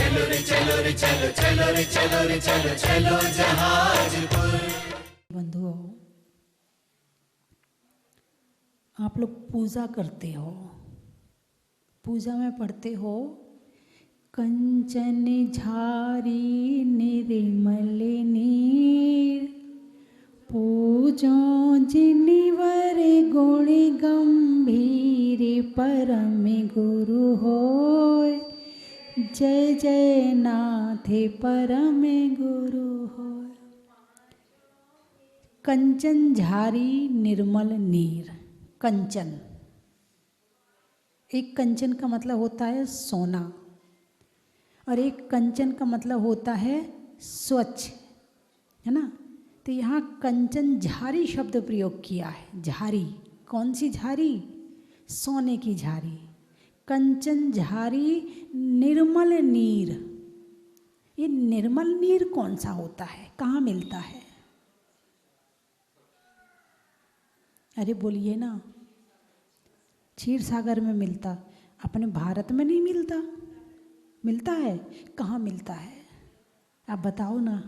चलो रे चलो रे चलो चलो रे चलो रे चलो चलो जहाजपुर। बंधुओं, आप लोग पूजा करते हो, पूजा में पढ़ते हो कंचन झारी निर्मल नीर, पूजो जिनिवर गुण गंभीर, परम गुरु होय, जय जय नाथ परम गुरु होय। कंचन झारी निर्मल नीर। कंचन, एक कंचन का मतलब होता है सोना और एक कंचन का मतलब होता है स्वच्छ, है ना। तो यहाँ कंचन झारी शब्द प्रयोग किया है। झारी, कौन सी झारी? सोने की झारी। कंचन झारी निर्मल नीर। ये निर्मल नीर कौन सा होता है, कहाँ मिलता है? अरे बोलिए ना। क्षीर सागर में मिलता, अपने भारत में नहीं मिलता? मिलता है, कहाँ मिलता है आप बताओ ना।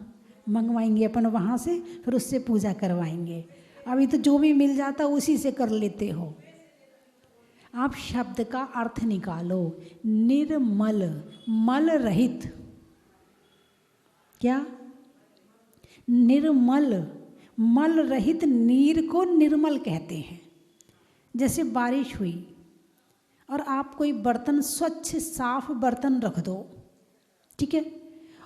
मंगवाएंगे अपन वहाँ से, फिर उससे पूजा करवाएंगे। अभी तो जो भी मिल जाता उसी से कर लेते हो। आप शब्द का अर्थ निकालो। निर्मल, मल रहित। क्या? निर्मल, मल रहित नीर को निर्मल कहते हैं। जैसे बारिश हुई और आप कोई बर्तन, स्वच्छ साफ बर्तन रख दो, ठीक है,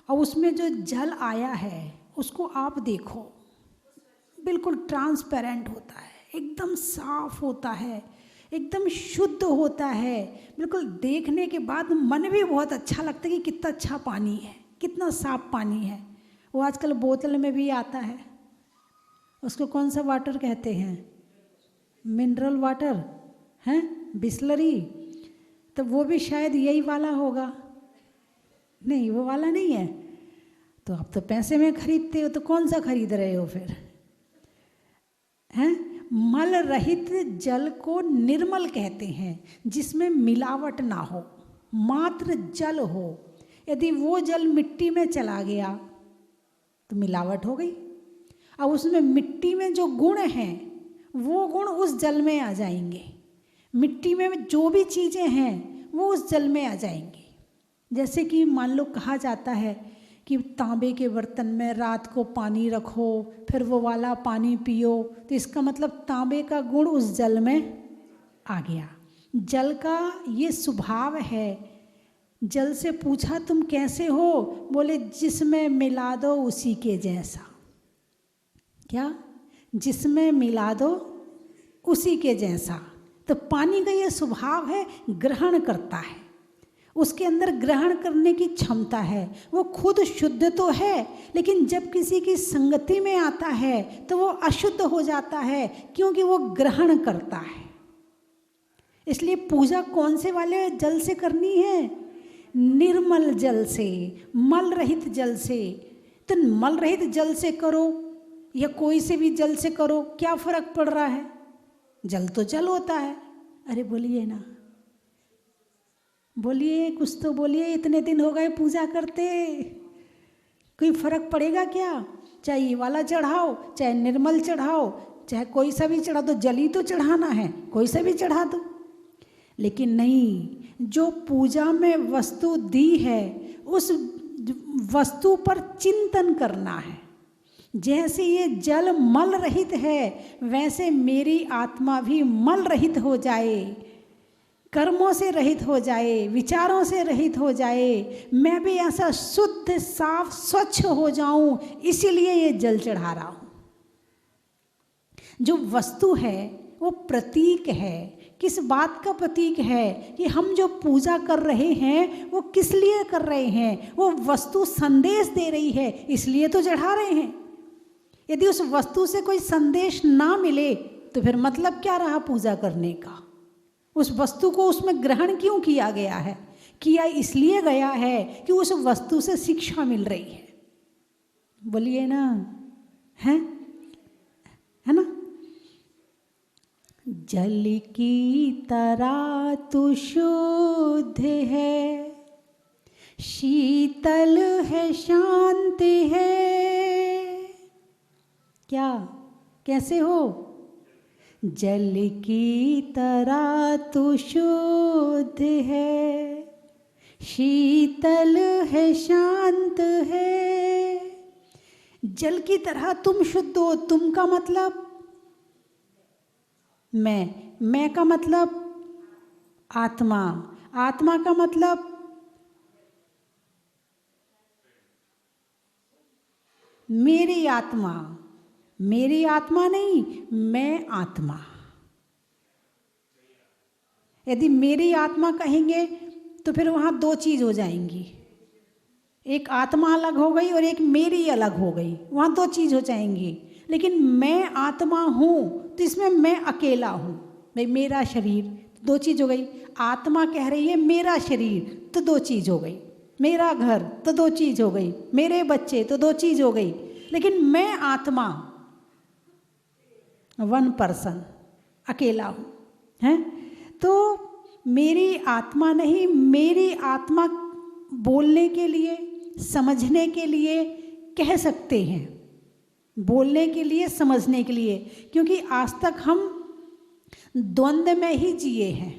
और उसमें जो जल आया है उसको आप देखो, बिल्कुल ट्रांसपेरेंट होता है, एकदम साफ होता है, एकदम शुद्ध होता है। बिल्कुल देखने के बाद मन भी बहुत अच्छा लगता है कि कितना अच्छा पानी है, कितना साफ पानी है। वो आजकल बोतल में भी आता है, उसको कौन सा वाटर कहते हैं? मिनरल वाटर, हैं, बिस्लरी। तो वो भी शायद यही वाला होगा। नहीं, वो वाला नहीं है। तो आप तो पैसे में खरीदते हो, तो कौन सा खरीद रहे हो फिर? हैं? मल रहित जल को निर्मल कहते हैं, जिसमें मिलावट ना हो, मात्र जल हो। यदि वो जल मिट्टी में चला गया तो मिलावट हो गई। अब उसमें मिट्टी में जो गुण हैं वो गुण उस जल में आ जाएंगे। मिट्टी में जो भी चीज़ें हैं वो उस जल में आ जाएंगी। जैसे कि मान लो कहा जाता है कि तांबे के बर्तन में रात को पानी रखो, फिर वो वाला पानी पियो, तो इसका मतलब तांबे का गुण उस जल में आ गया। जल का ये स्वभाव है। जल से पूछा तुम कैसे हो? बोले जिसमें मिला दो उसी के जैसा। क्या? जिसमें मिला दो उसी के जैसा। तो पानी का ये स्वभाव है, ग्रहण करता है, उसके अंदर ग्रहण करने की क्षमता है। वो खुद शुद्ध तो है, लेकिन जब किसी की संगति में आता है तो वो अशुद्ध हो जाता है, क्योंकि वो ग्रहण करता है। इसलिए पूजा कौन से वाले जल से करनी है? निर्मल जल से, मल रहित जल से। तो मल रहित जल से करो या कोई से भी जल से करो, क्या फर्क पड़ रहा है? जल तो जल होता है। अरे बोलिए ना, बोलिए, कुछ तो बोलिए। इतने दिन हो गए पूजा करते, कोई फर्क पड़ेगा क्या? चाहे ये वाला चढ़ाओ, चाहे निर्मल चढ़ाओ, चाहे कोई सा भी चढ़ा दो, जल ही तो चढ़ाना है, कोई सा भी चढ़ा दो। लेकिन नहीं, जो पूजा में वस्तु दी है उस वस्तु पर चिंतन करना है। जैसे ये जल मल रहित है, वैसे मेरी आत्मा भी मल रहित हो जाए, कर्मों से रहित हो जाए, विचारों से रहित हो जाए, मैं भी ऐसा शुद्ध साफ स्वच्छ हो जाऊं। इसीलिए ये जल चढ़ा रहा हूं। जो वस्तु है वो प्रतीक है। किस बात का प्रतीक है? कि हम जो पूजा कर रहे हैं वो किस लिए कर रहे हैं? वो वस्तु संदेश दे रही है, इसलिए तो चढ़ा रहे हैं। यदि उस वस्तु से कोई संदेश ना मिले तो फिर मतलब क्या रहा पूजा करने का? उस वस्तु को उसमें ग्रहण क्यों किया गया है? किया इसलिए गया है कि उस वस्तु से शिक्षा मिल रही है। बोलिए ना, है ना। जल की तरह तू शुद्ध है, शीतल है, शांत है। क्या, कैसे हो? जल की तरह तू शुद्ध है, शीतल है, शांत है। जल की तरह तुम शुद्ध हो। तुम का मतलब मैं का मतलब आत्मा, आत्मा का मतलब मेरी आत्मा, मेरी आत्मा नहीं, मैं आत्मा। यदि मेरी आत्मा कहेंगे तो फिर वहाँ दो चीज़ हो जाएंगी, एक आत्मा अलग हो गई और एक मेरी अलग हो गई, वहाँ दो चीज़ हो जाएंगी। लेकिन मैं आत्मा हूँ तो इसमें मैं अकेला हूँ। भाई मेरा शरीर, दो चीज़ हो गई। आत्मा कह रही है मेरा शरीर, तो दो चीज़ हो गई। मेरा घर, तो दो चीज़ हो गई। मेरे बच्चे, तो दो चीज़ हो गई। लेकिन मैं आत्मा, वन पर्सन, अकेला हूँ, हैं? तो मेरी आत्मा नहीं, मेरी आत्मा बोलने के लिए, समझने के लिए कह सकते हैं, बोलने के लिए, समझने के लिए, क्योंकि आज तक हम द्वंद्व में ही जिए हैं।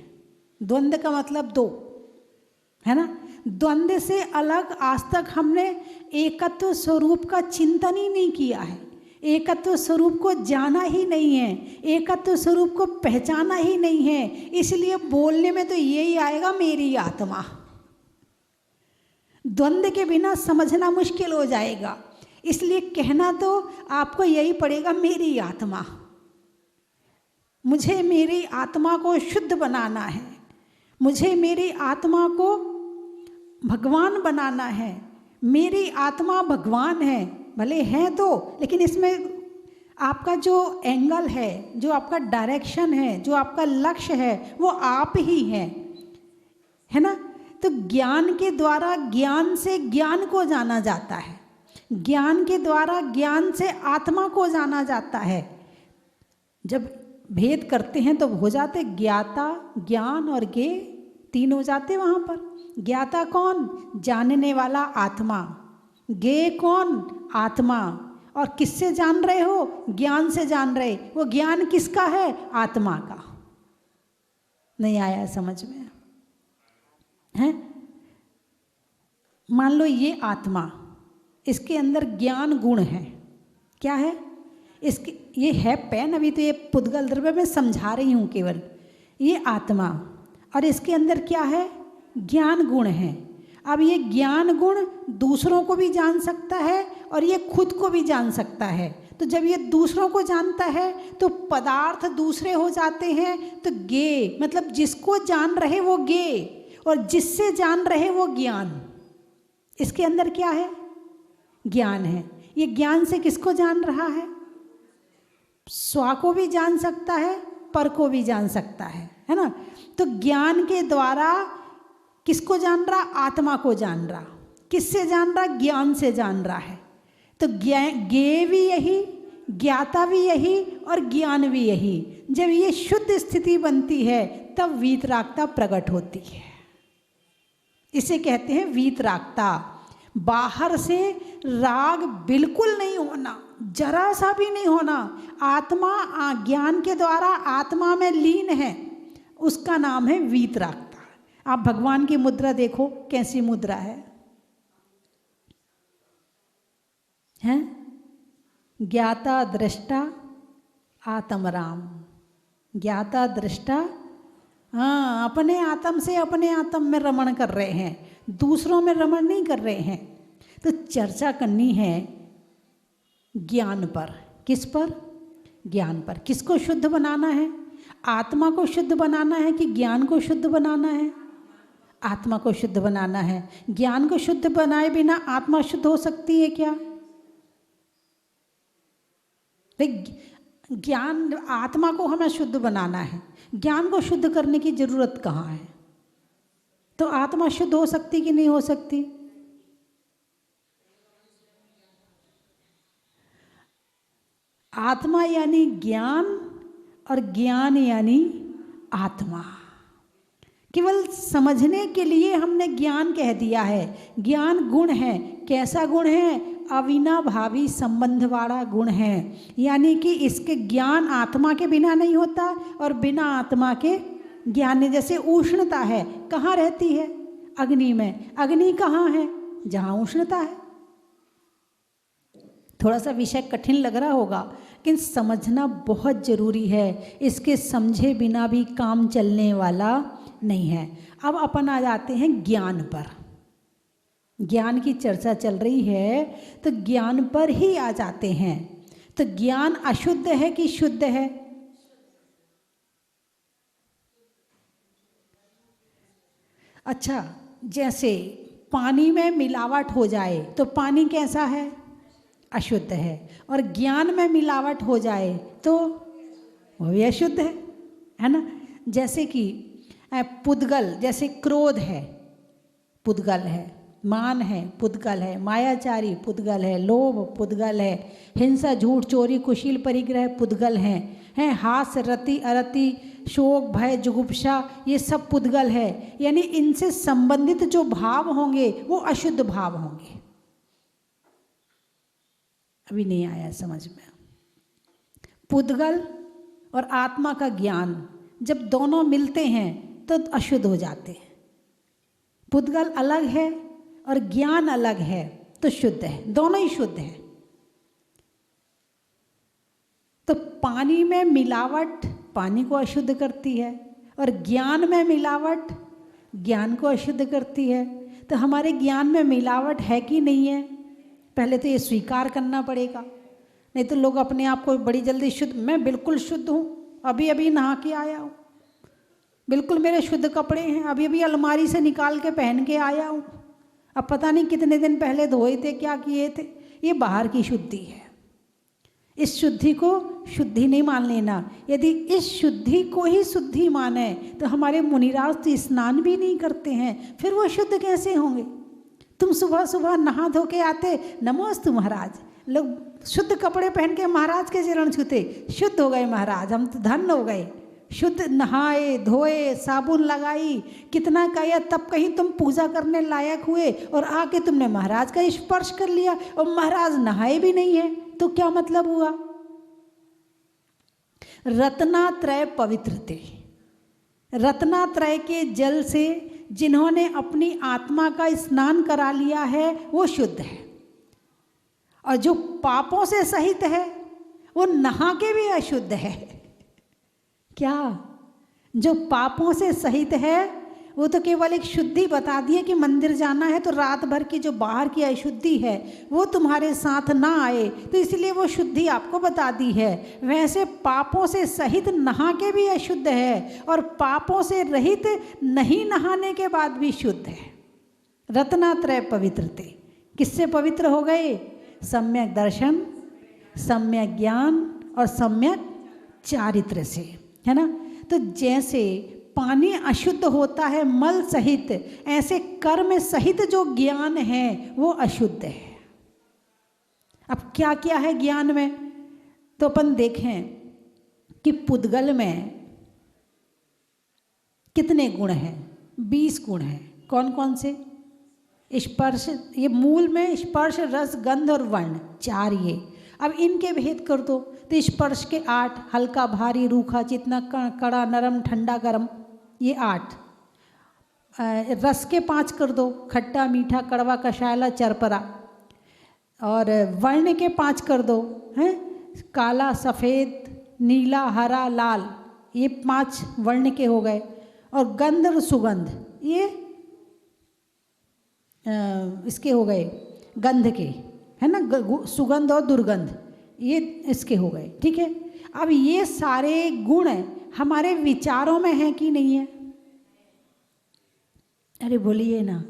द्वंद्व का मतलब दो, है ना? द्वंद्व से अलग आज तक हमने एकत्व स्वरूप का चिंतन ही नहीं किया है, एकत्व स्वरूप को जाना ही नहीं है, एकत्व स्वरूप को पहचाना ही नहीं है। इसलिए बोलने में तो यही आएगा, मेरी आत्मा। द्वंद्व के बिना समझना मुश्किल हो जाएगा, इसलिए कहना तो आपको यही पड़ेगा, मेरी आत्मा। मुझे मेरी आत्मा को शुद्ध बनाना है, मुझे मेरी आत्मा को भगवान बनाना है। मेरी आत्मा भगवान है, भले है तो, लेकिन इसमें आपका जो एंगल है, जो आपका डायरेक्शन है, जो आपका लक्ष्य है, वो आप ही है ना? तो ज्ञान के द्वारा, ज्ञान से ज्ञान को जाना जाता है, ज्ञान के द्वारा ज्ञान से आत्मा को जाना जाता है। जब भेद करते हैं तो हो जाते ज्ञाता, ज्ञान और ज्ञे, तीन हो जाते वहाँ पर। ज्ञाता कौन? जानने वाला आत्मा। ज्ञे कौन? आत्मा। और किससे जान रहे हो? ज्ञान से जान रहे। वो ज्ञान किसका है? आत्मा का। नहीं आया समझ में? है? मान लो ये आत्मा, इसके अंदर ज्ञान गुण है। क्या है? इसके, ये है पेन, अभी तो ये पुद्गल द्रव्य में समझा रही हूँ केवल। ये आत्मा, और इसके अंदर क्या है? ज्ञान गुण है। अब ये ज्ञान गुण दूसरों को भी जान सकता है और ये खुद को भी जान सकता है। तो जब ये दूसरों को जानता है तो पदार्थ दूसरे हो जाते हैं। तो ज्ञे मतलब जिसको जान रहे वो ज्ञे, और जिससे जान रहे वो ज्ञान। इसके अंदर क्या है? ज्ञान है। ये ज्ञान से किसको जान रहा है? स्व को भी जान सकता है, पर को भी जान सकता है ना? तो ज्ञान के द्वारा किसको जान रहा? आत्मा को जान रहा। किससे जान रहा? ज्ञान से जान रहा है। तो ज्ञेय भी यही, ज्ञाता भी यही और ज्ञान भी यही। जब ये शुद्ध स्थिति बनती है तब वीतरागता प्रकट होती है। इसे कहते हैं वीतरागता। बाहर से राग बिल्कुल नहीं होना, जरा सा भी नहीं होना। आत्मा ज्ञान के द्वारा आत्मा में लीन है, उसका नाम है वीतरागता। आप भगवान की मुद्रा देखो, कैसी मुद्रा है? हैं? ज्ञाता दृष्टा आत्मराम। ज्ञाता दृष्टा, हाँ, अपने आत्म से अपने आत्म में रमण कर रहे हैं, दूसरों में रमण नहीं कर रहे हैं। तो चर्चा करनी है ज्ञान पर। किस पर? ज्ञान पर। किसको शुद्ध बनाना है? आत्मा को शुद्ध बनाना है कि ज्ञान को शुद्ध बनाना है? आत्मा को शुद्ध बनाना है। ज्ञान को शुद्ध बनाए बिना आत्मा शुद्ध हो सकती है क्या? ज्ञान, आत्मा को हमें शुद्ध बनाना है, ज्ञान को शुद्ध करने की जरूरत कहाँ है? तो आत्मा शुद्ध हो सकती कि नहीं हो सकती? आत्मा यानी ज्ञान और ज्ञान यानी आत्मा। केवल समझने के लिए हमने ज्ञान कह दिया है। ज्ञान गुण है। कैसा गुण है? अविनाभावी संबंध वाला गुण है। यानी कि इसके ज्ञान आत्मा के बिना नहीं होता और बिना आत्मा के ज्ञान ने। जैसे उष्णता है, कहाँ रहती है? अग्नि में। अग्नि कहाँ है? जहाँ उष्णता है। थोड़ा सा विषय कठिन लग रहा होगा, लेकिन समझना बहुत ज़रूरी है। इसके समझे बिना भी काम चलने वाला नहीं है। अब अपन आ जाते हैं ज्ञान पर। ज्ञान की चर्चा चल रही है तो ज्ञान पर ही आ जाते हैं। तो ज्ञान अशुद्ध है कि शुद्ध है? अच्छा, जैसे पानी में मिलावट हो जाए तो पानी कैसा है? अशुद्ध है। और ज्ञान में मिलावट हो जाए तो वो भी अशुद्ध है ना। जैसे कि पुद्गल, जैसे क्रोध है, पुद्गल है। मान है, पुद्गल है। मायाचारी पुद्गल है। लोभ पुद्गल है। हिंसा, झूठ, चोरी, कुशील, परिग्रह पुद्गल हैं। हास, रति, अरति, शोक, भय, जुगुप्सा, ये सब पुद्गल है। यानी इनसे संबंधित जो भाव होंगे वो अशुद्ध भाव होंगे। अभी नहीं आया समझ में? पुद्गल और आत्मा का ज्ञान जब दोनों मिलते हैं तो अशुद्ध हो जाते हैं। पुद्गल अलग है और ज्ञान अलग है तो शुद्ध है। दोनों ही शुद्ध है। तो पानी में मिलावट पानी को अशुद्ध करती है और ज्ञान में मिलावट ज्ञान को अशुद्ध करती है। तो हमारे ज्ञान में मिलावट है कि नहीं है? पहले तो ये स्वीकार करना पड़ेगा, नहीं तो लोग अपने आप को बड़ी जल्दी शुद्ध, मैं बिल्कुल शुद्ध हूँ, अभी अभी नहा के आया हूँ, बिल्कुल मेरे शुद्ध कपड़े हैं, अभी अभी अलमारी से निकाल के पहन के आया हूँ, अब पता नहीं कितने दिन पहले धोए थे, क्या किए थे। ये बाहर की शुद्धि है। इस शुद्धि को शुद्धि नहीं मान लेना। यदि इस शुद्धि को ही शुद्धि माने तो हमारे मुनिराज तो स्नान भी नहीं करते हैं, फिर वो शुद्ध कैसे होंगे? तुम सुबह सुबह नहा धो के आते, नमोस्तु महाराज, लोग शुद्ध कपड़े पहन के महाराज के चरण छूते, शुद्ध हो गए महाराज, हम तो धन्य हो गए, शुद्ध नहाए धोए, साबुन लगाई, कितना किया, तब कहीं तुम पूजा करने लायक हुए और आके तुमने महाराज का स्पर्श कर लिया और महाराज नहाए भी नहीं है, तो क्या मतलब हुआ? रत्नात्रय पवित्रते, रत्नात्रय के जल से जिन्होंने अपनी आत्मा का स्नान करा लिया है वो शुद्ध है, और जो पापों से सहित है वो नहा के भी अशुद्ध है। क्या? जो पापों से सहित है वो तो केवल एक शुद्धि बता दी है कि मंदिर जाना है तो रात भर की जो बाहर की अशुद्धि है वो तुम्हारे साथ ना आए, तो इसलिए वो शुद्धि आपको बता दी है। वैसे पापों से सहित नहा के भी अशुद्ध है और पापों से रहित नहीं नहाने के बाद भी शुद्ध है। रत्नात्रय पवित्रते, किससे पवित्र हो गए? सम्यक दर्शन, सम्यक ज्ञान और सम्यक चारित्र से, है ना। तो जैसे पानी अशुद्ध होता है मल सहित, ऐसे कर्म सहित जो ज्ञान है वो अशुद्ध है। अब क्या क्या है ज्ञान में, तो अपन देखें कि पुद्गल में कितने गुण हैं? 20 गुण हैं। कौन कौन से? स्पर्श, ये मूल में स्पर्श, रस, गंध और वर्ण, 4 ये। अब इनके भेद कर दो तो स्पर्श के 8, हल्का, भारी, रूखा, चितना, कड़ा, नरम, ठंडा, गरम, ये 8। रस के 5 कर दो, खट्टा, मीठा, कड़वा, कषायला, चरपरा। और वर्ण के 5 कर दो, हैं, काला, सफ़ेद, नीला, हरा, लाल, ये 5 वर्ण के हो गए। और गंध और सुगंध, ये इसके हो गए, गंध के, है ना। सुगंध और दुर्गंध ये इसके हो गए, ठीक है। अब ये सारे गुण हमारे विचारों में हैं कि नहीं है? अरे बोलिए ना,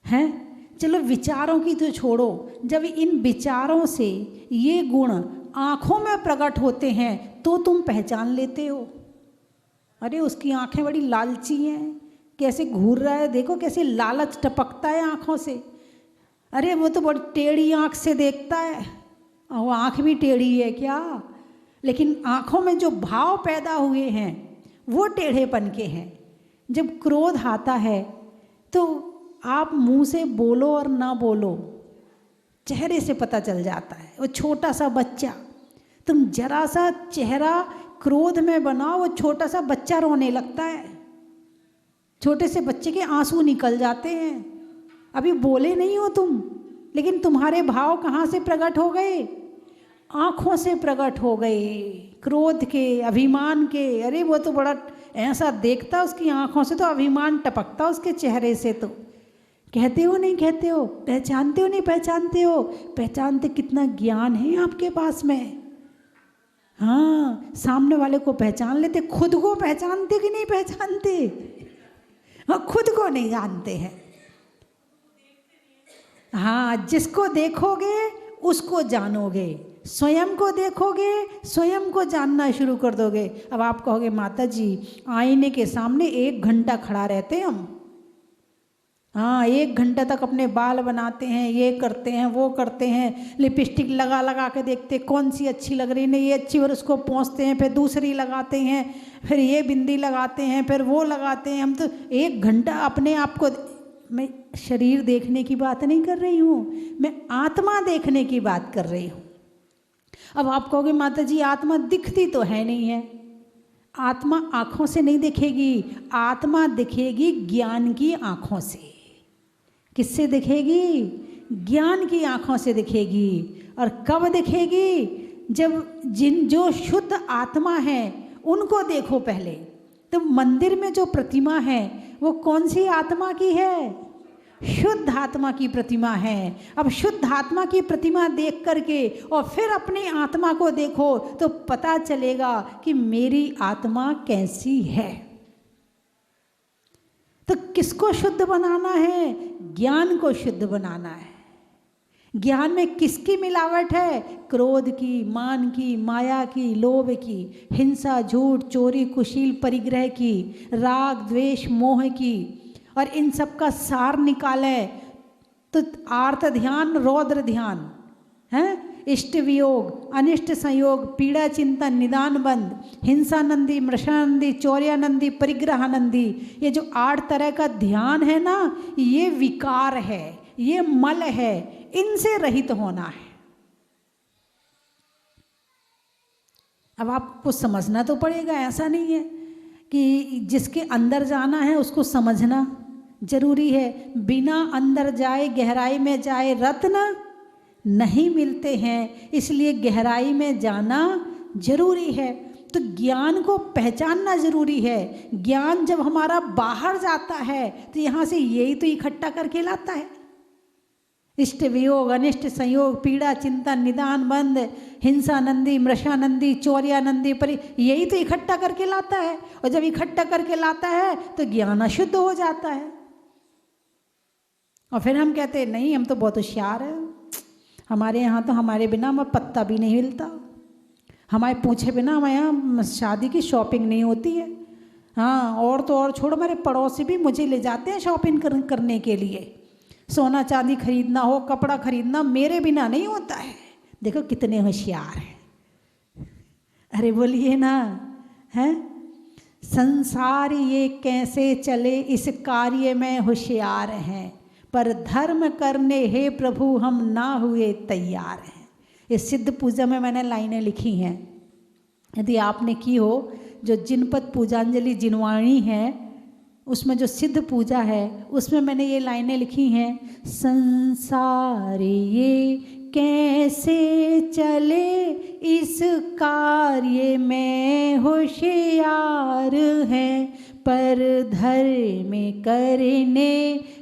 हैं? चलो विचारों की तो छोड़ो, जब इन विचारों से ये गुण आँखों में प्रकट होते हैं तो तुम पहचान लेते हो। अरे उसकी आँखें बड़ी लालची हैं, कैसे घूर रहा है, देखो कैसे लालच टपकता है आँखों से। अरे वो तो बड़ी टेढ़ी आँख से देखता है, वो आँख भी टेढ़ी है क्या? लेकिन आँखों में जो भाव पैदा हुए हैं वो टेढ़ेपन के हैं। जब क्रोध आता है तो आप मुंह से बोलो और ना बोलो, चेहरे से पता चल जाता है। वो छोटा सा बच्चा, तुम जरा सा चेहरा क्रोध में बनाओ, वो छोटा सा बच्चा रोने लगता है। छोटे से बच्चे के आंसू निकल जाते हैं। अभी बोले नहीं हो तुम, लेकिन तुम्हारे भाव कहाँ से प्रकट हो गए? आँखों से प्रकट हो गए, क्रोध के, अभिमान के। अरे वो तो बड़ा ऐसा देखता, उसकी आँखों से तो अभिमान टपकता उसके चेहरे से। तो कहते हो नहीं कहते हो, पहचानते हो नहीं पहचानते हो, पहचानते कितना ज्ञान है आपके पास में। हाँ, सामने वाले को पहचान लेते, खुद को पहचानते कि नहीं पहचानते? हाँ, खुद को नहीं जानते हैं। हाँ, जिसको देखोगे उसको जानोगे, स्वयं को देखोगे स्वयं को जानना शुरू कर दोगे। अब आप कहोगे माता जी आईने के सामने 1 घंटा खड़ा रहते हैं हम। हाँ, 1 घंटा तक अपने बाल बनाते हैं, ये करते हैं वो करते हैं, लिपस्टिक लगा लगा के देखते कौन सी अच्छी लग रही, नहीं ये अच्छी, और उसको पोंछते हैं, फिर दूसरी लगाते हैं, फिर ये बिंदी लगाते हैं, फिर वो लगाते हैं। हम तो 1 घंटा अपने आप को, मैं शरीर देखने की बात नहीं कर रही हूँ, मैं आत्मा देखने की बात कर रही हूँ। अब आप कहोगे माता जी आत्मा दिखती तो है नहीं है। आत्मा आँखों से नहीं दिखेगी, आत्मा दिखेगी ज्ञान की आँखों से। किससे दिखेगी? ज्ञान की आँखों से दिखेगी। और कब दिखेगी? जब जो शुद्ध आत्मा है उनको देखो पहले। तो मंदिर में जो प्रतिमा है वो कौन सी आत्मा की है? शुद्ध आत्मा की प्रतिमा है। अब शुद्ध आत्मा की प्रतिमा देख करके और फिर अपनी आत्मा को देखो तो पता चलेगा कि मेरी आत्मा कैसी है। तो किसको शुद्ध बनाना है? ज्ञान को शुद्ध बनाना है। ज्ञान में किसकी मिलावट है? क्रोध की, मान की, माया की, लोभ की, हिंसा, झूठ, चोरी, कुशील, परिग्रह की, राग, द्वेष, मोह की। और इन सब का सार निकाले तो आर्त ध्यान, रौद्र ध्यान है, इष्ट वियोग, अनिष्ट संयोग, पीड़ा चिंतन, निदान बंद, हिंसानंदी, मृषानंदी, चौर्यानंदी, परिग्रहानंदी। ये जो 8 तरह का ध्यान है ना, ये विकार है, ये मल है, इनसे रहित होना है। अब आपको समझना तो पड़ेगा, ऐसा नहीं है कि जिसके अंदर जाना है उसको समझना जरूरी है। बिना अंदर जाए गहराई में जाए रत्न नहीं मिलते हैं, इसलिए गहराई में जाना जरूरी है। तो ज्ञान को पहचानना जरूरी है। ज्ञान जब हमारा बाहर जाता है तो यहाँ से यही तो इकट्ठा करके लाता है। इष्ट वियोग, अनिष्ट संयोग, पीड़ा चिंतन, निदान बंद, हिंसानंदी, मृषानंदी, चौर्यानंदी, यही तो इकट्ठा करके लाता है। और जब इकट्ठा करके लाता है तो ज्ञान अशुद्ध हो जाता है। और फिर हम कहते हैं नहीं हम तो बहुत होशियार हैं, हमारे यहाँ तो हमारे बिना हमें पत्ता भी नहीं हिलता, हमारे पूछे बिना हमारे यहाँ शादी की शॉपिंग नहीं होती है। हाँ, और तो और छोड़ो, हमारे पड़ोसी भी मुझे ले जाते हैं शॉपिंग करने के लिए। सोना चांदी खरीदना हो, कपड़ा खरीदना मेरे बिना नहीं होता है। देखो कितने होशियार हैं। अरे बोलिए ना, हैं? संसार ये कैसे चले, इस कार्य में होशियार हैं, पर धर्म करने हे प्रभु हम ना हुए तैयार हैं। ये सिद्ध पूजा में मैंने लाइनें लिखी हैं, यदि आपने की हो, जो जिनपद पूजांजलि जिनवाणी है उसमें जो सिद्ध पूजा है उसमें मैंने ये लाइनें लिखी हैं। संसार ये कैसे चले, इस कार्य में होशियार हैं, पर धर्म करने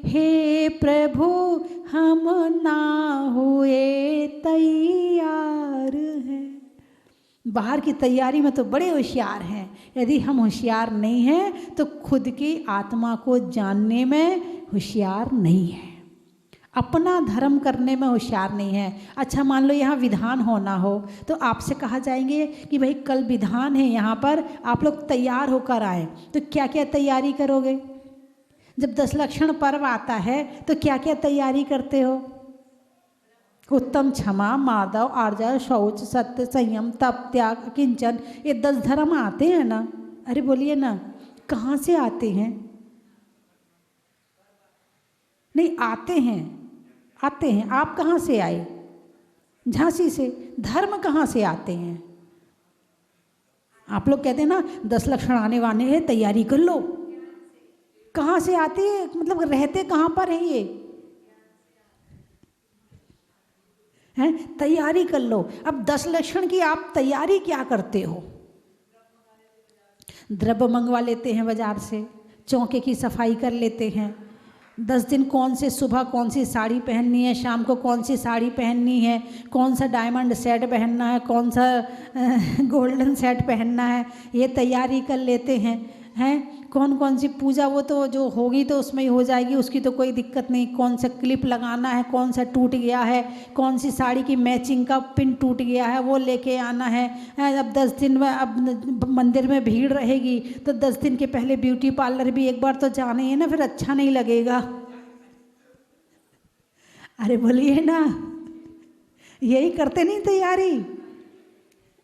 हे प्रभु हम ना हुए तैयार हैं। बाहर की तैयारी में तो बड़े होशियार हैं, यदि हम होशियार नहीं हैं तो खुद की आत्मा को जानने में होशियार नहीं है, अपना धर्म करने में होशियार नहीं है। अच्छा मान लो यहाँ विधान होना हो तो आपसे कहा जाएंगे कि भाई कल विधान है, यहाँ पर आप लोग तैयार होकर आए, तो क्या क्या तैयारी करोगे? जब 10 लक्षण पर्व आता है तो क्या क्या तैयारी करते हो? उत्तम, क्षमा, माधव, आर्जव, शौच, सत्य, संयम, तप, त्याग, किंचन, ये 10 धर्म आते हैं ना। अरे बोलिए ना, कहाँ से आते हैं? नहीं, आते हैं, आते हैं। आप कहाँ से आए? झांसी से। धर्म कहाँ से आते हैं? आप लोग कहते हैं ना 10 लक्षण आने वाले हैं, तैयारी कर लो। कहाँ से आते हैं? मतलब रहते कहाँ पर है ये? हैं? तैयारी कर लो। अब 10 लक्षण की आप तैयारी क्या करते हो? द्रव्य मंगवा लेते हैं बाजार से, चौके की सफाई कर लेते हैं, 10 दिन कौन से सुबह कौन सी साड़ी पहननी है, शाम को कौन सी साड़ी पहननी है, कौन सा डायमंड सेट पहनना है, कौन सा गोल्डन सेट पहनना है, ये तैयारी कर लेते हैं। कौन कौन सी पूजा, वो तो जो होगी तो उसमें ही हो जाएगी, उसकी तो कोई दिक्कत नहीं। कौन सा क्लिप लगाना है, कौन सा टूट गया है, कौन सी साड़ी की मैचिंग का पिन टूट गया है, वो लेके आना है। अब 10 दिन में, अब मंदिर में भीड़ रहेगी तो 10 दिन के पहले ब्यूटी पार्लर भी एक बार तो जाना ही है ना, फिर अच्छा नहीं लगेगा। अरे बोलिए ना, यही करते नहीं तैयारी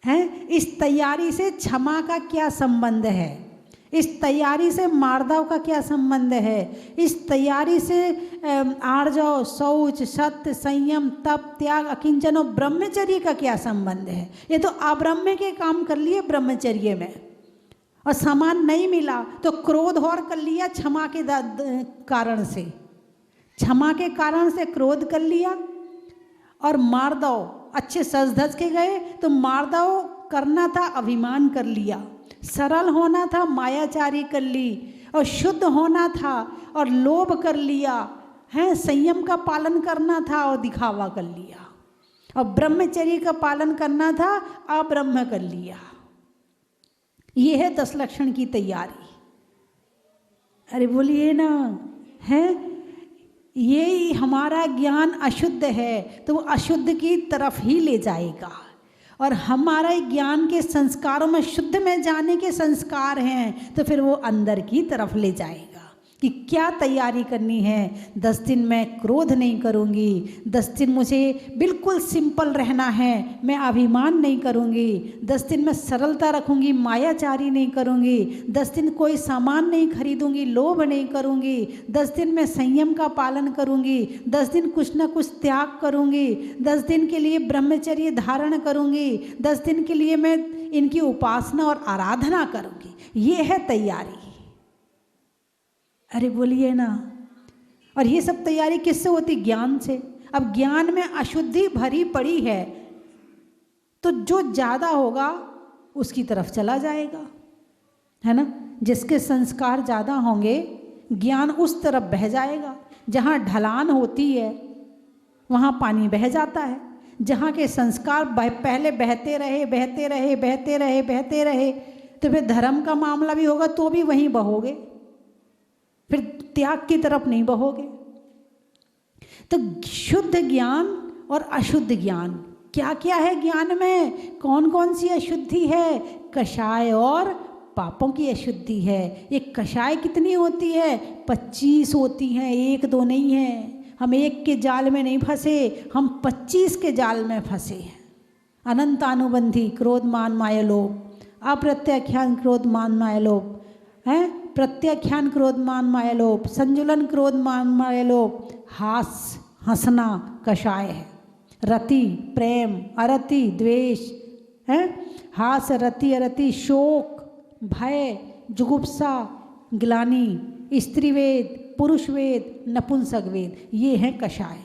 हैं? इस तैयारी से क्षमा का क्या संबंध है? इस तैयारी से मार्दव का क्या संबंध है? इस तैयारी से आर्जव, शौच, सत्य, संयम, तप, त्याग, अकिंचन और ब्रह्मचर्य का क्या संबंध है? ये तो अब्रह्म के काम कर लिए ब्रह्मचर्य में, और सामान नहीं मिला तो क्रोध और कर लिया क्षमा के कारण से, क्षमा के कारण से क्रोध कर लिया। और मार्दव, अच्छे सज धज के गए तो मार्दव करना था, अभिमान कर लिया। सरल होना था, मायाचारी कर ली। और शुद्ध होना था और लोभ कर लिया है। संयम का पालन करना था और दिखावा कर लिया। और ब्रह्मचर्य का पालन करना था, अब्रह्म कर लिया। ये है 10 लक्षण की तैयारी। अरे बोलिए ना, है ये हमारा ज्ञान अशुद्ध है तो वो अशुद्ध की तरफ ही ले जाएगा। और हमारा ज्ञान के संस्कारों में शुद्ध में जाने के संस्कार हैं तो फिर वो अंदर की तरफ ले जाएगा। कि क्या तैयारी करनी है? 10 दिन मैं क्रोध नहीं करूँगी, 10 दिन मुझे बिल्कुल सिंपल रहना है, मैं अभिमान नहीं करूँगी, 10 दिन मैं सरलता रखूँगी, मायाचारी नहीं करूँगी, 10 दिन कोई सामान नहीं खरीदूँगी, लोभ नहीं करूँगी, 10 दिन मैं संयम का पालन करूँगी, 10 दिन कुछ न कुछ त्याग करूँगी, 10 दिन के लिए ब्रह्मचर्य धारण करूँगी, 10 दिन के लिए मैं इनकी उपासना और आराधना करूँगी। ये है तैयारी। अरे बोलिए ना। और ये सब तैयारी किससे होती? ज्ञान से। अब ज्ञान में अशुद्धि भरी पड़ी है तो जो ज़्यादा होगा उसकी तरफ चला जाएगा, है ना। जिसके संस्कार ज़्यादा होंगे ज्ञान उस तरफ बह जाएगा। जहाँ ढलान होती है वहाँ पानी बह जाता है। जहाँ के संस्कार पहले बहते रहे बहते रहे बहते रहे बहते रहे तो फिर धर्म का मामला भी होगा तो भी वहीं बहोगे, फिर त्याग की तरफ नहीं बहोगे। तो शुद्ध ज्ञान और अशुद्ध ज्ञान क्या क्या है? ज्ञान में कौन कौन सी अशुद्धि है? कषाय और पापों की अशुद्धि है। ये कषाय कितनी होती है? 25 होती हैं, 1-2 नहीं है। हम एक के जाल में नहीं फंसे, हम 25 के जाल में फंसे हैं। अनंतानुबंधी क्रोध मान माया लोभ, अप्रत्याख्यान क्रोध मान माया लोभ है, प्रत्याख्यान क्रोध मान माया लोभ, संजुलन क्रोध मान माया लोभ, हास हंसना कषाय है, रति प्रेम, अरति द्वेष है, हास रति अरति शोक भय जुगुप्सा ग्लानि, स्त्रीवेद पुरुषवेद नपुंसक वेद, ये है कषाय।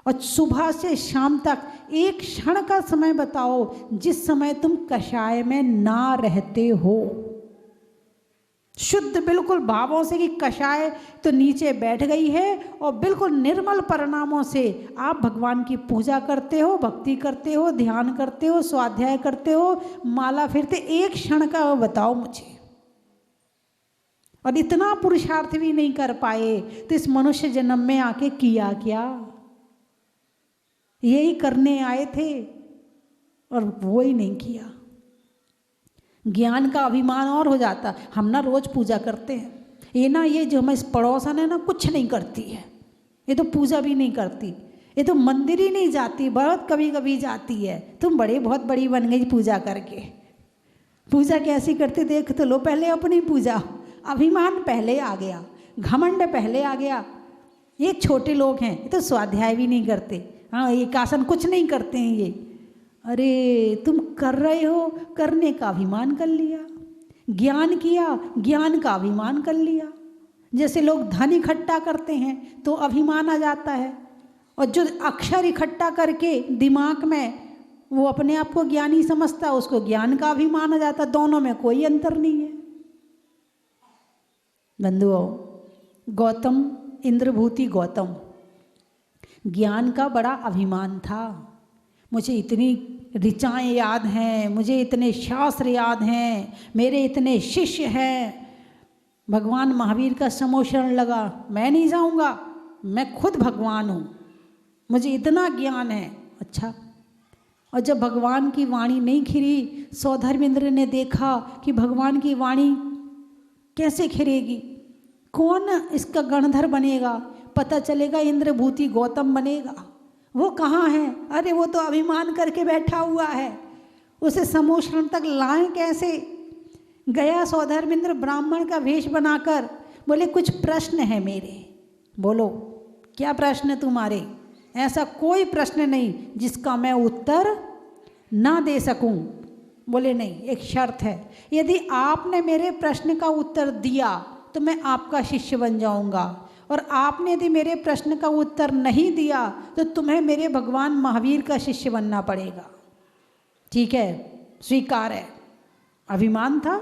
और सुबह से शाम तक एक क्षण का समय बताओ जिस समय तुम कषाय में ना रहते हो, शुद्ध बिल्कुल भावों से कि कषाय तो नीचे बैठ गई है और बिल्कुल निर्मल परिणामों से आप भगवान की पूजा करते हो, भक्ति करते हो, ध्यान करते हो, स्वाध्याय करते हो, माला फिरते, एक क्षण का बताओ मुझे। और इतना पुरुषार्थ भी नहीं कर पाए तो इस मनुष्य जन्म में आके किया क्या? यही करने आए थे और वो ही नहीं किया। ज्ञान का अभिमान और हो जाता। हम ना रोज पूजा करते हैं, ये ना ये जो हमारे पड़ोसन है ना कुछ नहीं करती है, ये तो पूजा भी नहीं करती, ये तो मंदिर ही नहीं जाती, बहुत कभी कभी जाती है। तुम बहुत बड़ी बन गई पूजा करके। पूजा कैसी करते देख तो लो पहले अपनी पूजा। अभिमान पहले आ गया, घमंड पहले आ गया, ये छोटे लोग हैं, ये तो स्वाध्याय भी नहीं करते, हाँ एक आसन कुछ नहीं करते हैं ये। अरे तुम कर रहे हो, करने का अभिमान कर लिया, ज्ञान किया, ज्ञान का अभिमान कर लिया। जैसे लोग धन इकट्ठा करते हैं तो अभिमान आ जाता है, और जो अक्षर इकट्ठा करके दिमाग में वो अपने आप को ज्ञानी समझता है, उसको ज्ञान का अभिमान आ जाता है। दोनों में कोई अंतर नहीं है। बंधुओं, गौतम, इंद्रभूति गौतम, ज्ञान का बड़ा अभिमान था। मुझे इतनी ऋचाएँ याद हैं, मुझे इतने शास्त्र याद हैं, मेरे इतने शिष्य हैं। भगवान महावीर का समोशरण लगा, मैं नहीं जाऊंगा, मैं खुद भगवान हूँ, मुझे इतना ज्ञान है। अच्छा, और जब भगवान की वाणी नहीं खिरी, सौधर्मेंद्र ने देखा कि भगवान की वाणी कैसे खिरेगी, कौन इसका गणधर बनेगा, पता चलेगा इंद्रभूति गौतम बनेगा। वो कहाँ है? अरे वो तो अभिमान करके बैठा हुआ है, उसे समोशरण तक लाएं कैसे? गया सौधर्मेंद्र ब्राह्मण का वेश बनाकर, बोले कुछ प्रश्न है मेरे। बोलो क्या प्रश्न तुम्हारे? ऐसा कोई प्रश्न नहीं जिसका मैं उत्तर ना दे सकूं। बोले नहीं, एक शर्त है, यदि आपने मेरे प्रश्न का उत्तर दिया तो मैं आपका शिष्य बन जाऊंगा, और आपने यदि मेरे प्रश्न का उत्तर नहीं दिया तो तुम्हें मेरे भगवान महावीर का शिष्य बनना पड़ेगा। ठीक है, स्वीकार है। अभिमान था,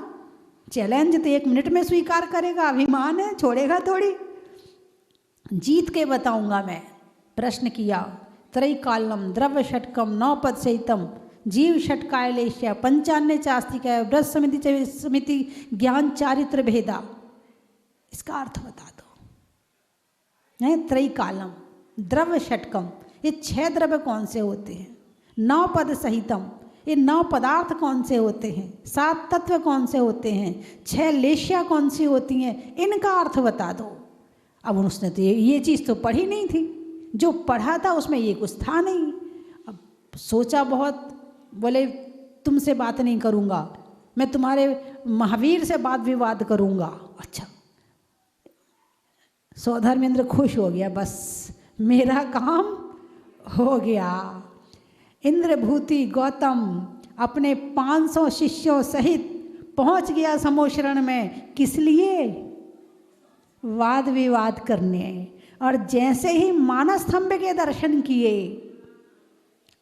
चैलेंज तो 1 मिनट में स्वीकार करेगा, अभिमान है, छोड़ेगा थोड़ी। जीत के बताऊंगा मैं। प्रश्न किया, त्रैकालम द्रव्य षटकम नवपद सहितम जीव षटकायलेश्य पंचान्य चास्तिका व्रत समिति ज्ञान चारित्र भेदा, इसका अर्थ बता दो। है त्रैकालम, द्रव्य षटकम, ये 6 द्रव्य कौन से होते हैं? 9 पद सहितम, ये 9 पदार्थ कौन से होते हैं? 7 तत्व कौन से होते हैं? 6 लेशिया कौन सी होती हैं? इनका अर्थ बता दो। अब उसने तो ये चीज़ तो पढ़ी नहीं थी, जो पढ़ा था उसमें ये कुछ था नहीं। अब सोचा बहुत, बोले तुमसे बात नहीं करूँगा, मैं तुम्हारे महावीर से वाद विवाद करूँगा। अच्छा, सौधर्मेंद्र खुश हो गया, बस मेरा काम हो गया। इंद्रभूति गौतम अपने 500 शिष्यों सहित पहुंच गया समोशरण में। किस लिए? वाद विवाद करने। और जैसे ही मानस्तंभ के दर्शन किए,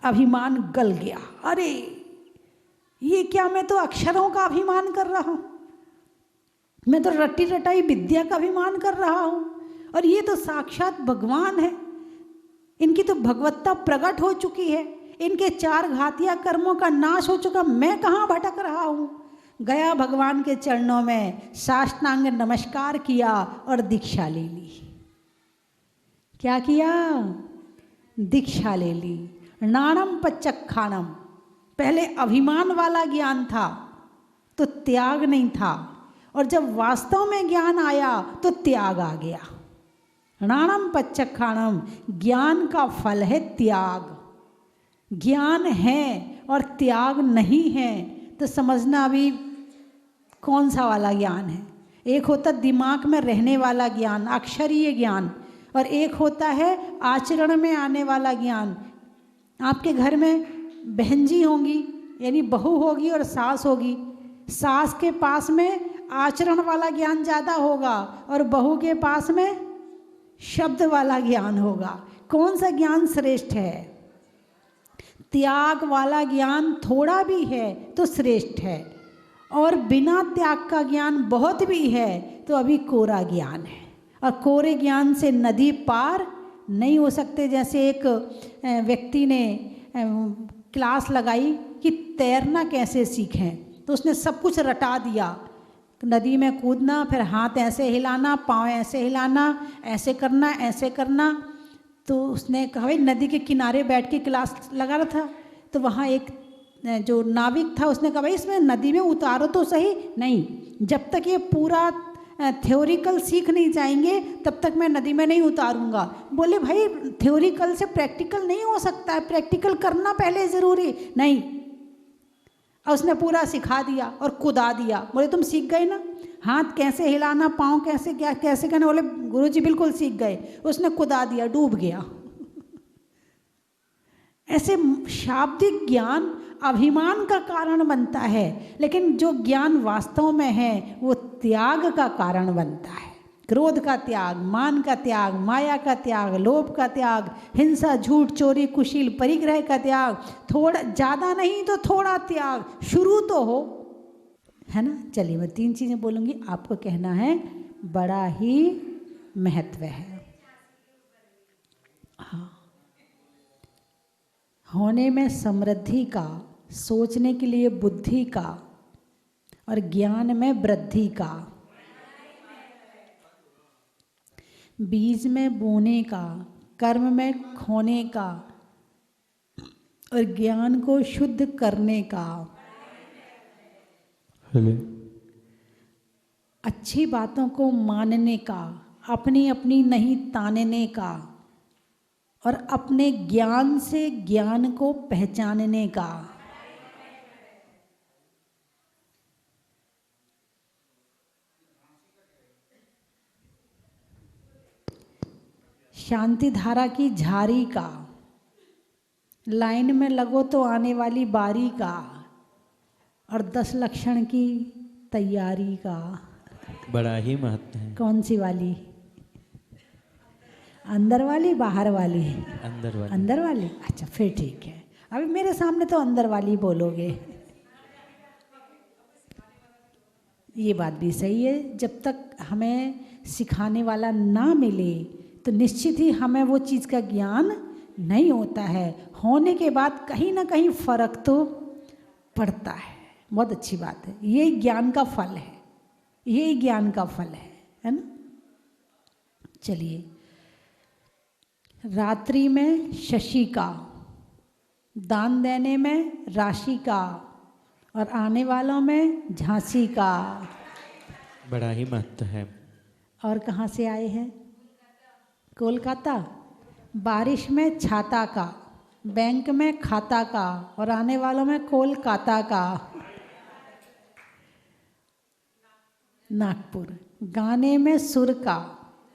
अभिमान गल गया। अरे ये क्या, मैं तो अक्षरों का अभिमान कर रहा हूँ, मैं तो रट्टी रटाई विद्या का अभिमान कर रहा हूँ, और ये तो साक्षात भगवान है, इनकी तो भगवत्ता प्रकट हो चुकी है, इनके 4 घातिया कर्मों का नाश हो चुका, मैं कहाँ भटक रहा हूँ। गया भगवान के चरणों में, साष्टांग नमस्कार किया और दीक्षा ले ली। क्या किया? दीक्षा ले ली। नाणम पचक्खाणम, पहले अभिमान वाला ज्ञान था तो त्याग नहीं था, और जब वास्तव में ज्ञान आया तो त्याग आ गया। नाणम पचक्खाणम, ज्ञान का फल है त्याग। ज्ञान है और त्याग नहीं है तो समझना अभी कौन सा वाला ज्ञान है। एक होता दिमाग में रहने वाला ज्ञान, अक्षरीय ज्ञान, और एक होता है आचरण में आने वाला ज्ञान। आपके घर में बहन जी होंगी, यानी बहू होगी और सास होगी। सास के पास में आचरण वाला ज्ञान ज़्यादा होगा और बहू के पास में शब्द वाला ज्ञान होगा। कौन सा ज्ञान श्रेष्ठ है? त्याग वाला ज्ञान थोड़ा भी है तो श्रेष्ठ है, और बिना त्याग का ज्ञान बहुत भी है तो अभी कोरा ज्ञान है, और कोरे ज्ञान से नदी पार नहीं हो सकते। जैसे एक व्यक्ति ने क्लास लगाई कि तैरना कैसे सीखें, तो उसने सब कुछ रटा दिया, नदी में कूदना, फिर हाथ ऐसे हिलाना, पाँव ऐसे हिलाना, ऐसे करना, ऐसे करना। तो उसने कहा भाई, नदी के किनारे बैठ के क्लास लगा रहा था, तो वहाँ एक जो नाविक था उसने कहा भाई इसमें नदी में उतारो तो सही। नहीं, जब तक ये पूरा थ्योरिकल सीख नहीं जाएंगे तब तक मैं नदी में नहीं उतारूंगा। बोले भाई थ्योरिकल से प्रैक्टिकल नहीं हो सकता है, प्रैक्टिकल करना पहले ज़रूरी नहीं। और उसने पूरा सिखा दिया और कुदा दिया। बोले तुम सीख गए ना? हाथ कैसे हिलाना, पाँव कैसे, क्या कैसे करना, बोले गुरुजी बिल्कुल सीख गए। उसने कुदा दिया, डूब गया। ऐसे शाब्दिक ज्ञान अभिमान का कारण बनता है, लेकिन जो ज्ञान वास्तव में है वो त्याग का कारण बनता है। क्रोध का त्याग, मान का त्याग, माया का त्याग, लोभ का त्याग, हिंसा, झूठ, चोरी, कुशील, परिग्रह का त्याग। थोड़ा, ज़्यादा नहीं तो थोड़ा त्याग, शुरू तो हो, है ना। चलिए मैं 3 चीज़ें बोलूँगी, आपको कहना है बड़ा ही महत्व है। हाँ, होने में समृद्धि का, सोचने के लिए बुद्धि का, और ज्ञान में वृद्धि का। बीज में बोने का, कर्म में खोने का, और ज्ञान को शुद्ध करने का। अच्छी बातों को मानने का, अपनी अपनी नहीं तानने का, और अपने ज्ञान से ज्ञान को पहचानने का। शांति धारा की झारी का, लाइन में लगो तो आने वाली बारी का, और 10 लक्षण की तैयारी का। बड़ा ही महत्व है। कौन सी वाली? अंदर वाली, बाहर वाली? अंदर वाली। अंदर वाली, अच्छा फिर ठीक है। अभी मेरे सामने तो अंदर वाली बोलोगे। ये बात भी सही है, जब तक हमें सिखाने वाला ना मिले तो निश्चित ही हमें वो चीज़ का ज्ञान नहीं होता है। होने के बाद कहीं ना कहीं फर्क तो पड़ता है। बहुत अच्छी बात है, ये ज्ञान का फल है, ये ज्ञान का फल है ना। चलिए, रात्रि में शशि का, दान देने में राशि का, और आने वालों में झांसी का। बड़ा ही महत्व है। और कहाँ से आए हैं? कोलकाता। बारिश में छाता का, बैंक में खाता का, और आने वालों में कोलकाता का। नागपुर। गाने में सुर का,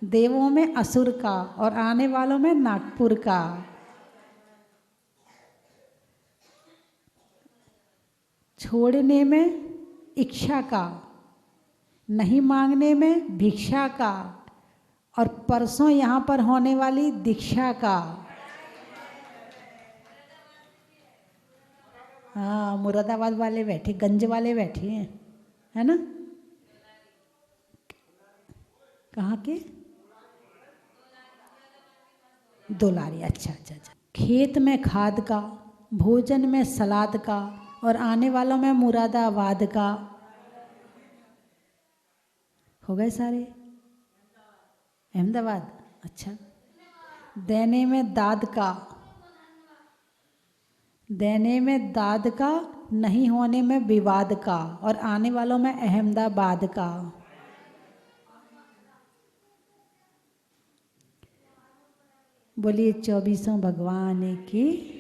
देवों में असुर का, और आने वालों में नागपुर का। छोड़ने में इच्छा का, नहीं मांगने में भिक्षा का, और परसों यहाँ पर होने वाली दीक्षा का। हाँ, मुरादाबाद वाले बैठे, गंज वाले बैठे हैं, है ना। कहाँ के? दुलारी। अच्छा अच्छा अच्छा। खेत में खाद का, भोजन में सलाद का, और आने वालों में मुरादाबाद का। हो गए सारे? अहमदाबाद। अच्छा। देने में दाद का, देने में दाद का, नहीं होने में विवाद का, और आने वालों में अहमदाबाद का। बोलिए 24 भगवान की।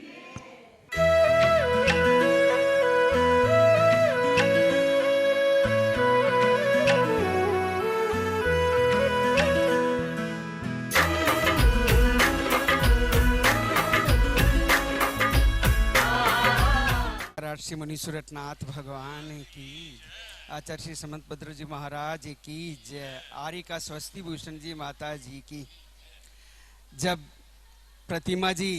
श्री मुनि सुरतनाथ भगवान की, आचार्य श्री समंत भद्र जी महाराज की जय, आर्यिका स्वस्ति भूषण जी माता जी की। जब प्रतिमा जी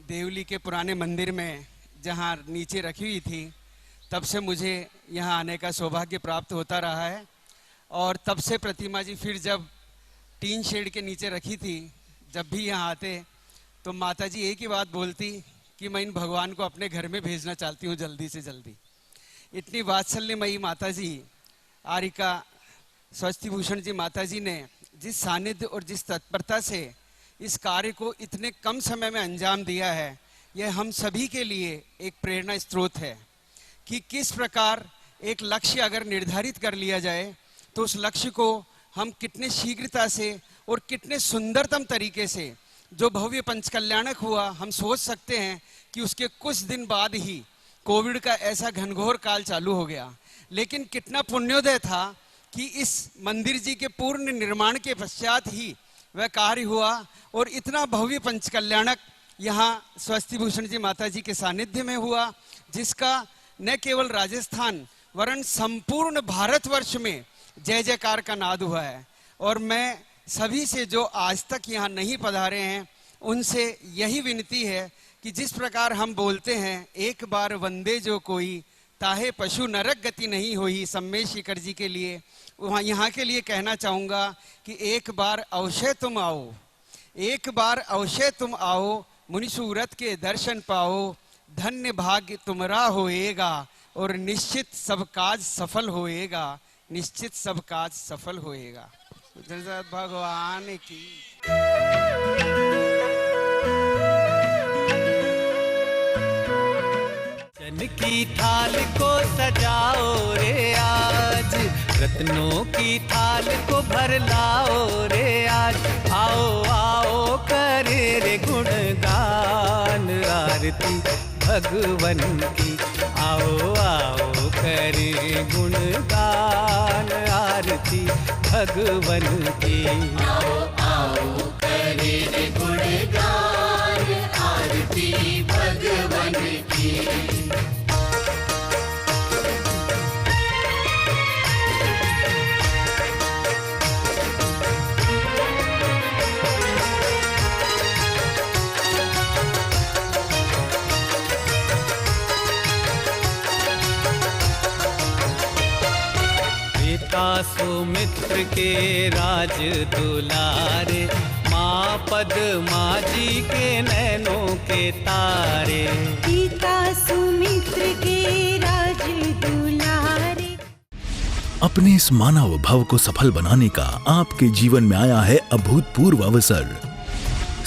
देवली के पुराने मंदिर में जहाँ नीचे रखी हुई थी, तब से मुझे यहाँ आने का सौभाग्य प्राप्त होता रहा है। और तब से प्रतिमा जी फिर जब टीन शेड के नीचे रखी थी, जब भी यहाँ आते तो माता जी एक ही बात बोलती कि मैं इन भगवान को अपने घर में भेजना चाहती हूँ जल्दी से जल्दी। इतनी वात्सल्यमयी माता जी, आर्यिका स्वस्ति भूषण जी माता जी ने जिस सानिध्य और जिस तत्परता से इस कार्य को इतने कम समय में अंजाम दिया है, यह हम सभी के लिए एक प्रेरणा स्रोत है कि किस प्रकार एक लक्ष्य अगर निर्धारित कर लिया जाए तो उस लक्ष्य को हम कितने शीघ्रता से और कितने सुंदरतम तरीके से, जो भव्य पंचकल्याणक हुआ, हम सोच सकते हैं कि उसके कुछ दिन बाद ही कोविड का ऐसा घनघोर काल चालू हो गया। लेकिन कितना पुण्योदय था कि इस मंदिर जी के पूर्ण निर्माण के पश्चात ही वह कार्य हुआ और इतना भव्य पंचकल्याणक यहाँ स्वस्ति भूषण जी माता जी के सानिध्य में हुआ, जिसका न केवल राजस्थान वरन संपूर्ण भारतवर्ष में जय जयकार का नाद हुआ है। और मैं सभी से जो आज तक यहाँ नहीं पधारे हैं उनसे यही विनती है कि जिस प्रकार हम बोलते हैं एक बार वंदे जो कोई ताहे पशु नरक गति नहीं होई सम्मेश शिखर जी के लिए, वहाँ यहाँ के लिए कहना चाहूँगा कि एक बार अवश्य तुम आओ, एक बार अवश्य तुम आओ, मुनि सूरत के दर्शन पाओ, धन्य भाग्य तुम्हारा होएगा और निश्चित सब काज सफल होएगा, निश्चित सब काज सफल होएगा। भगवान की चन की थाल को सजाओ रे आज, रत्नों की थाल को भर लाओ रे आज, आओ आओ करे रे गुणगान आरती भगवन की, आओ आओ करे गुणगान आरती भगवन की, आओ आओ करे रे गुणगान आरती भगवन की। सुमित्र के राज दुलारे, माँ पद्मा जी के नैनों के तारे, पिता सुमित्र के राज दुलारे। अपने इस मानव भव को सफल बनाने का आपके जीवन में आया है अभूतपूर्व अवसर।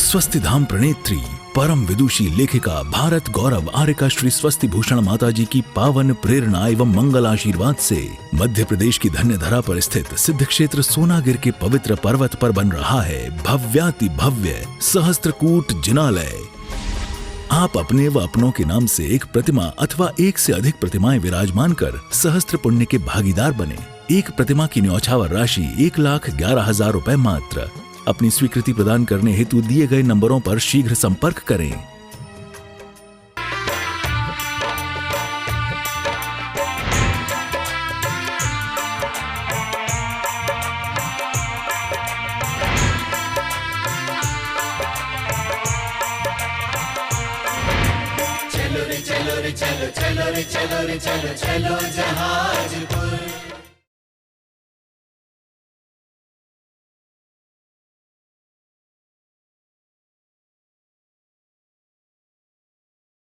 स्वस्ति धाम प्रणेत्री परम विदुषी लेखिका भारत गौरव आर्यका श्री स्वस्ति भूषण माता जी की पावन प्रेरणा एवं मंगल आशीर्वाद से मध्य प्रदेश की धन्य धरा पर स्थित सिद्ध क्षेत्र सोनागिर के पवित्र पर्वत पर बन रहा है भव्याति भव्य सहस्त्रकूट जिनालय। आप अपने व अपनों के नाम से एक प्रतिमा अथवा एक से अधिक प्रतिमाएं विराजमान कर सहस्त्र पुण्य के भागीदार बने। एक प्रतिमा की न्यौछावर राशि 1,11,000 रुपए मात्र। अपनी स्वीकृति प्रदान करने हेतु दिए गए नंबरों पर शीघ्र संपर्क करें। चलो रे चलो रे चलो चलो रे चलो रे चलो चलो जहाजपुर।